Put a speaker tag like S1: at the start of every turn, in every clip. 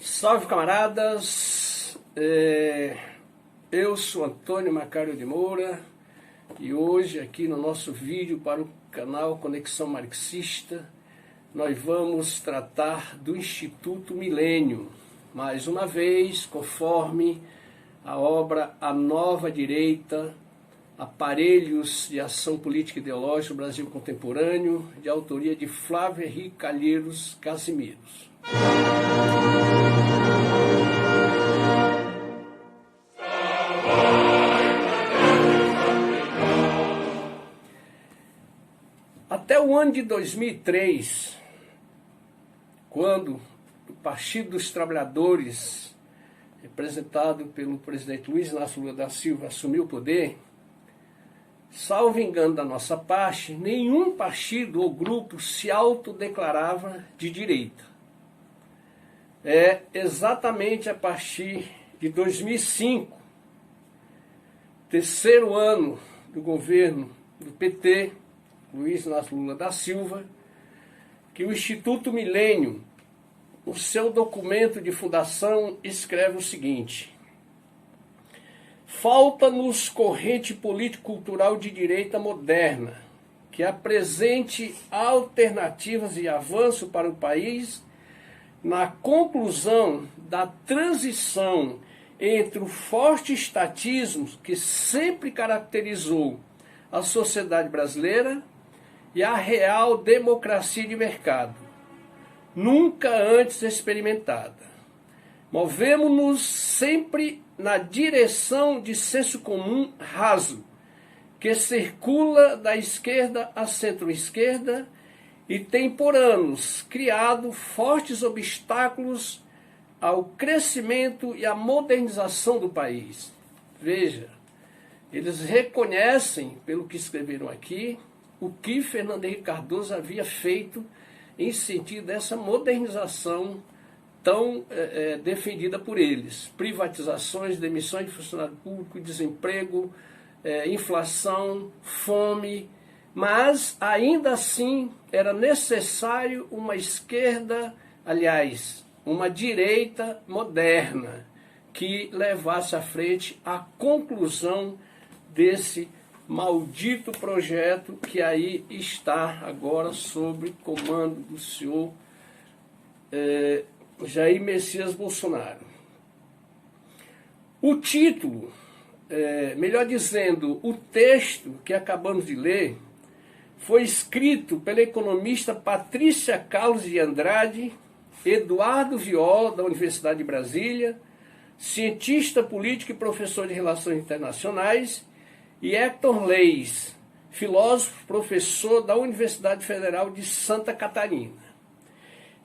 S1: Salve, camaradas! Eu sou Antônio Macário de Moura e hoje aqui no nosso vídeo para o canal Conexão Marxista nós vamos tratar do Instituto Milênio, mais uma vez conforme a obra A Nova Direita, Aparelhos de Ação Política e Ideológica do Brasil Contemporâneo, de autoria de Flávio Henrique Calheiros Casimiros. Até o ano de 2003, quando o Partido dos Trabalhadores, representado pelo presidente Luiz Inácio Lula da Silva, assumiu o poder, salvo engano da nossa parte, nenhum partido ou grupo se autodeclarava de direita. É exatamente a partir de 2005, terceiro ano do governo do PT, Luiz Inácio Lula da Silva, que o Instituto Milênio, no seu documento de fundação, escreve o seguinte: falta-nos corrente político-cultural de direita moderna, que apresente alternativas e avanço para o país na conclusão da transição entre o forte estatismo que sempre caracterizou a sociedade brasileira e a real democracia de mercado, nunca antes experimentada. Movemos-nos sempre na direção de senso comum raso, que circula da esquerda à centro-esquerda e tem por anos criado fortes obstáculos ao crescimento e à modernização do país. Veja, eles reconhecem, pelo que escreveram aqui, o que Fernando Henrique Cardoso havia feito em sentido dessa modernização tão defendida por eles. Privatizações, demissões de funcionário público, desemprego, inflação, fome, mas ainda assim era necessário uma esquerda, aliás, uma direita moderna, que levasse à frente a conclusão desse maldito projeto que aí está agora sob comando do senhor Jair Messias Bolsonaro. O título, melhor dizendo, o texto que acabamos de ler, foi escrito pela economista Patrícia Carlos de Andrade, Eduardo Viola, da Universidade de Brasília, cientista político e professor de Relações Internacionais, e Hector Leis, filósofo, professor da Universidade Federal de Santa Catarina.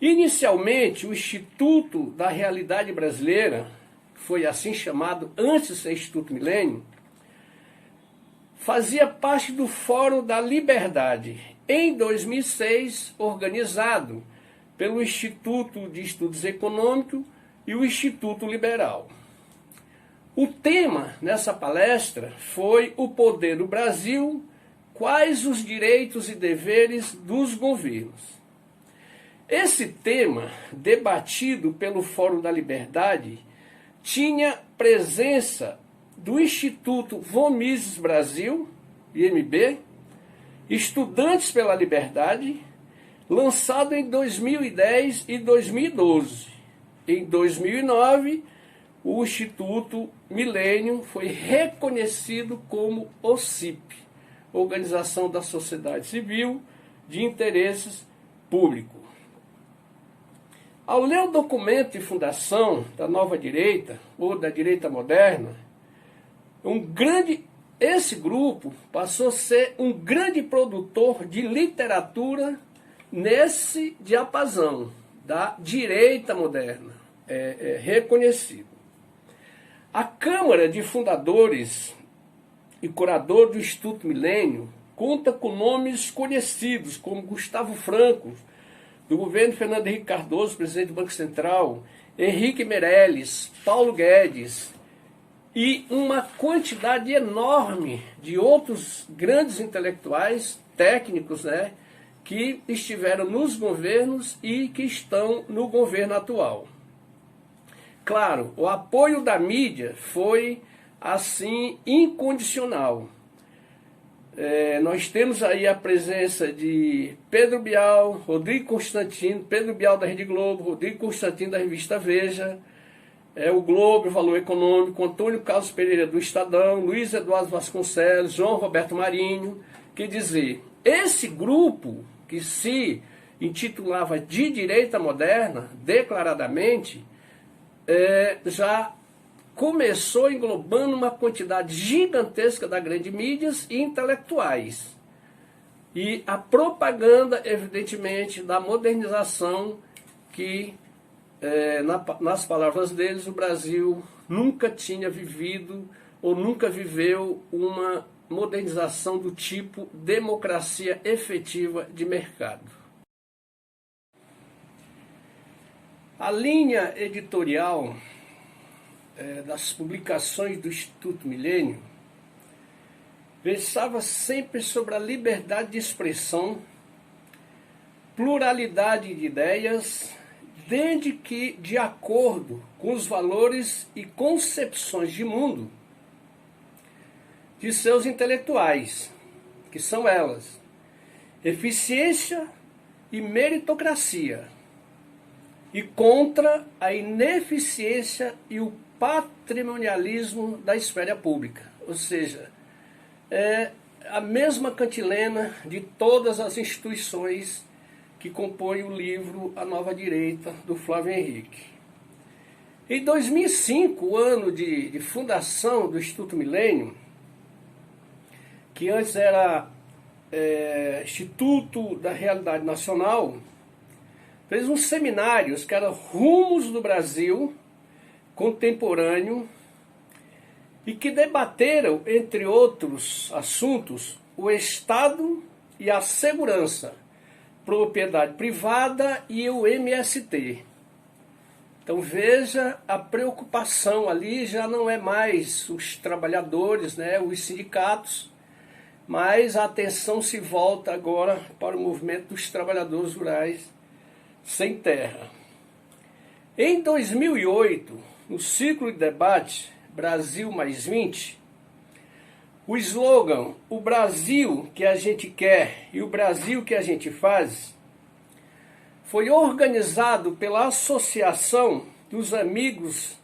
S1: Inicialmente, o Instituto da Realidade Brasileira, que foi assim chamado antes de ser Instituto Milênio, fazia parte do Fórum da Liberdade, em 2006, organizado pelo Instituto de Estudos Econômicos e o Instituto Liberal. O tema nessa palestra foi o poder do Brasil, quais os direitos e deveres dos governos. Esse tema, debatido pelo Fórum da Liberdade, tinha presença do Instituto Von Mises Brasil, IMB, Estudantes pela Liberdade, lançado em 2010 e 2012. Em 2009, o Instituto Milênio foi reconhecido como OCIP, Organização da Sociedade Civil de Interesses Públicos. Ao ler o documento de fundação da Nova Direita, ou da Direita Moderna, esse grupo passou a ser um grande produtor de literatura nesse diapasão da direita moderna, reconhecido. A Câmara de Fundadores e Curador do Instituto Milênio conta com nomes conhecidos como Gustavo Franco, do governo Fernando Henrique Cardoso, presidente do Banco Central, Henrique Meirelles, Paulo Guedes e uma quantidade enorme de outros grandes intelectuais, técnicos, que estiveram nos governos e que estão no governo atual. Claro, o apoio da mídia foi, assim, incondicional. Nós temos aí a presença de Pedro Bial, Rodrigo Constantino, Pedro Bial da Rede Globo, Rodrigo Constantino da revista Veja, o Globo, o Valor Econômico, Antônio Carlos Pereira do Estadão, Luiz Eduardo Vasconcelos, João Roberto Marinho. Quer dizer, esse grupo que se intitulava de direita moderna, declaradamente, já começou englobando uma quantidade gigantesca da grande mídias e intelectuais. E a propaganda, evidentemente, da modernização que, nas palavras deles, o Brasil nunca tinha vivido ou nunca viveu uma modernização do tipo democracia efetiva de mercado. A linha editorial das publicações do Instituto Milênio versava sempre sobre a liberdade de expressão, pluralidade de ideias, desde que de acordo com os valores e concepções de mundo de seus intelectuais, que são elas: eficiência e meritocracia, e contra a ineficiência e o patrimonialismo da esfera pública. Ou seja, é a mesma cantilena de todas as instituições que compõem o livro A Nova Direita, do Flávio Henrique. Em 2005, o ano de fundação do Instituto Milênio, que antes era Instituto da Realidade Nacional, fez uns seminários que eram Rumos do Brasil Contemporâneo e que debateram, entre outros assuntos, o Estado e a segurança, propriedade privada e o MST. Então veja, a preocupação ali já não é mais os trabalhadores, os sindicatos, mas a atenção se volta agora para o movimento dos trabalhadores rurais sem terra. Em 2008, no ciclo de debate Brasil mais 20, o slogan "O Brasil que a gente quer e o Brasil que a gente faz" foi organizado pela Associação dos Amigos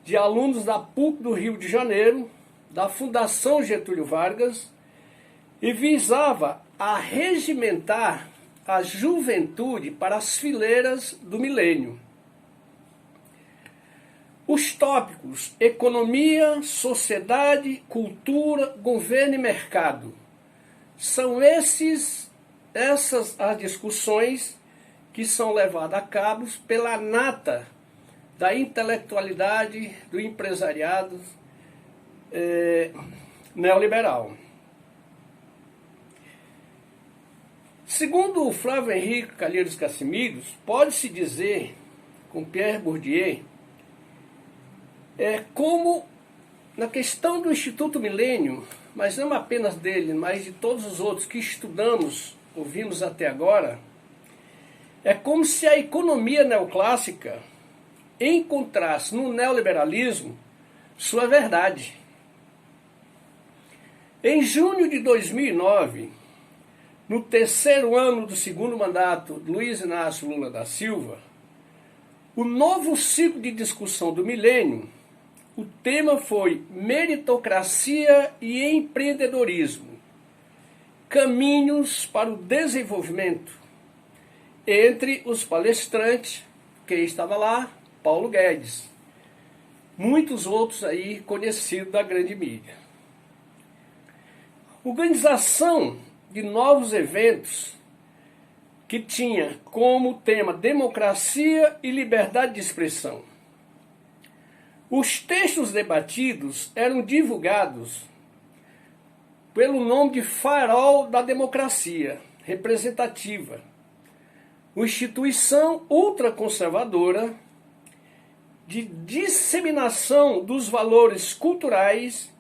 S1: de Alunos da PUC do Rio de Janeiro, da Fundação Getúlio Vargas, e visava arregimentar a juventude para as fileiras do milênio. Os tópicos economia, sociedade, cultura, governo e mercado são essas as discussões que são levadas a cabo pela nata da intelectualidade do empresariado neoliberal. Segundo o Flávio Henrique Calheiros Cassimiros, pode-se dizer, com Pierre Bourdieu, como na questão do Instituto Milênio, mas não apenas dele, mas de todos os outros que estudamos, ouvimos até agora, é como se a economia neoclássica encontrasse no neoliberalismo sua verdade. Em junho de 2009, no terceiro ano do segundo mandato de Luiz Inácio Lula da Silva, o novo ciclo de discussão do milênio, o tema foi meritocracia e empreendedorismo, caminhos para o desenvolvimento. Entre os palestrantes, quem estava lá? Paulo Guedes. Muitos outros aí conhecidos da grande mídia. Organização de novos eventos que tinha como tema democracia e liberdade de expressão. Os textos debatidos eram divulgados pelo nome de Farol da Democracia Representativa, uma instituição ultraconservadora de disseminação dos valores culturais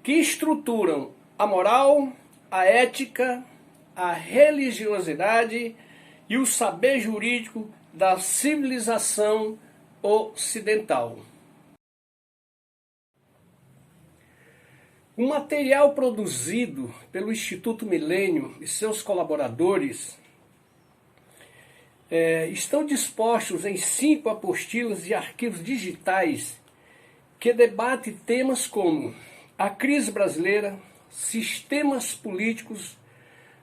S1: que estruturam a moral, a ética, a religiosidade e o saber jurídico da civilização ocidental. O material produzido pelo Instituto Milênio e seus colaboradores estão dispostos em 5 apostilas e arquivos digitais que debatem temas como a crise brasileira, sistemas políticos,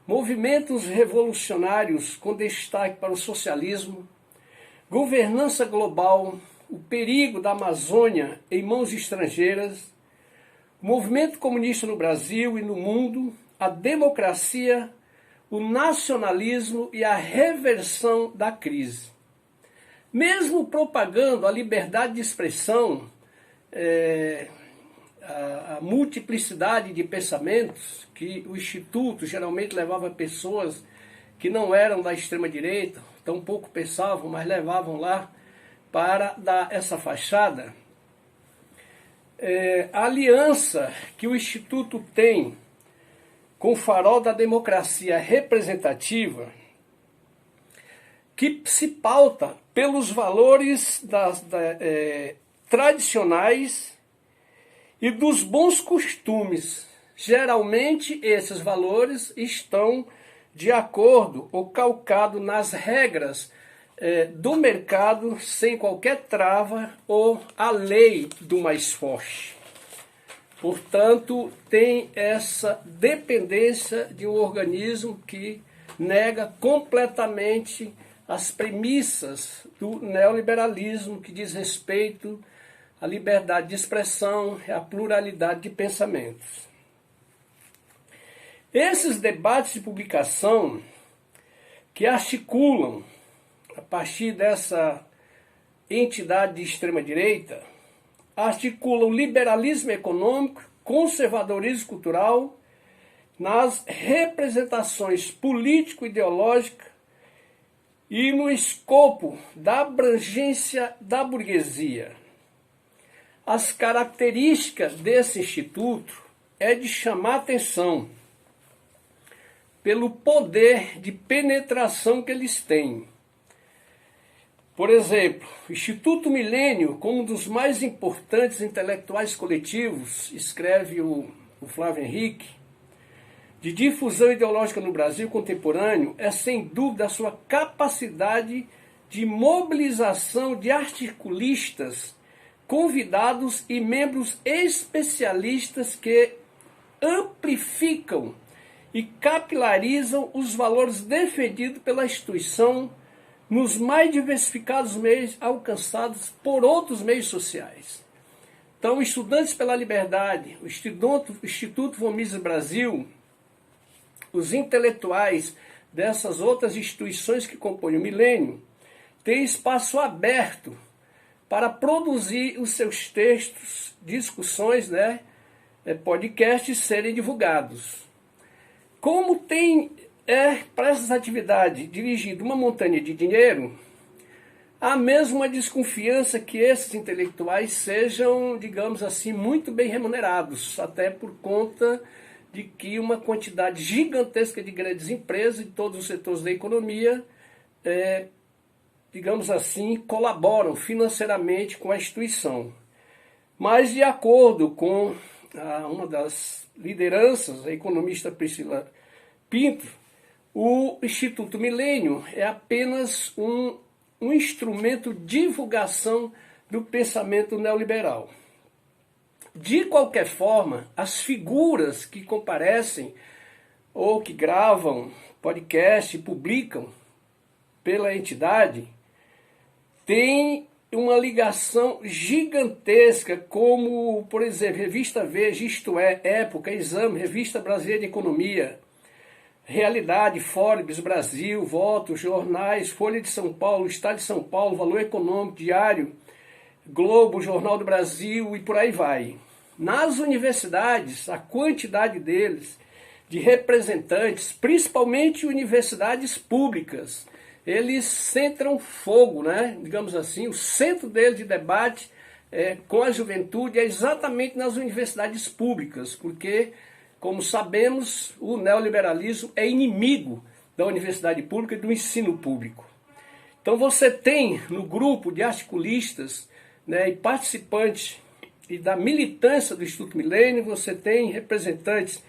S1: movimentos revolucionários com destaque para o socialismo, governança global, o perigo da Amazônia em mãos estrangeiras, o movimento comunista no Brasil e no mundo, a democracia, o nacionalismo e a reversão da crise. Mesmo propagando a liberdade de expressão, a multiplicidade de pensamentos, que o Instituto geralmente levava pessoas que não eram da extrema-direita, tão pouco pensavam, mas levavam lá para dar essa fachada. A aliança que o Instituto tem com o farol da democracia representativa, que se pauta pelos valores tradicionais e dos bons costumes. Geralmente esses valores estão de acordo ou calcados nas regras do mercado, sem qualquer trava, ou a lei do mais forte. Portanto, tem essa dependência de um organismo que nega completamente as premissas do neoliberalismo, que diz respeito à liberdade de expressão e à pluralidade de pensamentos. Esses debates de publicação que articulam, a partir dessa entidade de extrema-direita, articulam liberalismo econômico, conservadorismo cultural, nas representações político-ideológicas e no escopo da abrangência da burguesia. As características desse instituto é de chamar atenção pelo poder de penetração que eles têm. Por exemplo, o Instituto Milênio, como um dos mais importantes intelectuais coletivos, escreve o Flávio Henrique, de difusão ideológica no Brasil contemporâneo, é sem dúvida a sua capacidade de mobilização de articulistas, convidados e membros especialistas que amplificam e capilarizam os valores defendidos pela instituição nos mais diversificados meios alcançados por outros meios sociais. Então, Estudantes pela Liberdade, o Instituto Von Mises Brasil, os intelectuais dessas outras instituições que compõem o Milênio, têm espaço aberto para produzir os seus textos, discussões, podcasts serem divulgados. Como tem para essas atividades dirigido uma montanha de dinheiro, há mesmo uma desconfiança que esses intelectuais sejam, digamos assim, muito bem remunerados, até por conta de que uma quantidade gigantesca de grandes empresas de todos os setores da economia, digamos assim, colaboram financeiramente com a instituição. Mas, de acordo com uma das lideranças, a economista Priscila Pinto, o Instituto Milênio é apenas um instrumento de divulgação do pensamento neoliberal. De qualquer forma, as figuras que comparecem ou que gravam podcast e publicam pela entidade têm uma ligação gigantesca, como, por exemplo, Revista Veja, Isto É, Época, Exame, Revista Brasileira de Economia, Realidade, Forbes, Brasil, Voto, jornais, Folha de São Paulo, Estado de São Paulo, Valor Econômico, Diário, Globo, Jornal do Brasil e por aí vai. Nas universidades, a quantidade deles, de representantes, principalmente universidades públicas, eles centram fogo, digamos assim, o centro deles de debate com a juventude é exatamente nas universidades públicas, porque, como sabemos, o neoliberalismo é inimigo da universidade pública e do ensino público. Então você tem no grupo de articulistas, né, e participantes e da militância do Instituto Milênio, você tem representantes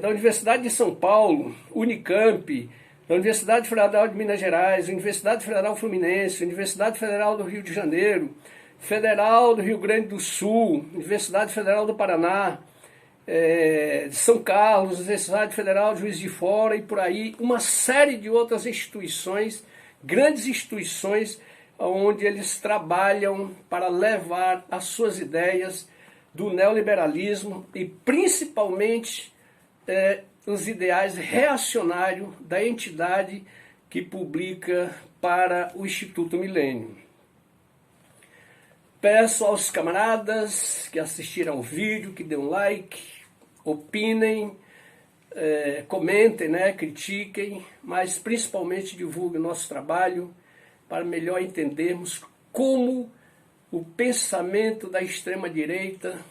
S1: da Universidade de São Paulo, Unicamp, da Universidade Federal de Minas Gerais, Universidade Federal Fluminense, Universidade Federal do Rio de Janeiro, Federal do Rio Grande do Sul, Universidade Federal do Paraná, de São Carlos, Universidade Federal de Juiz de Fora e por aí, uma série de outras instituições, grandes instituições, onde eles trabalham para levar as suas ideias do neoliberalismo e principalmente os ideais reacionários da entidade que publica para o Instituto Milênio. Peço aos camaradas que assistiram ao vídeo, que dêem um like, opinem, comentem, né, critiquem, mas principalmente divulguem o nosso trabalho para melhor entendermos como o pensamento da extrema-direita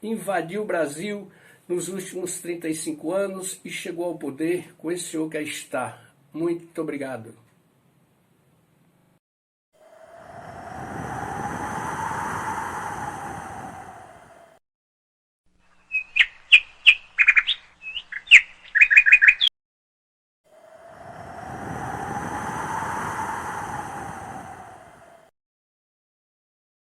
S1: invadiu o Brasil nos últimos 35 anos e chegou ao poder com esse senhor que aí está. Muito obrigado.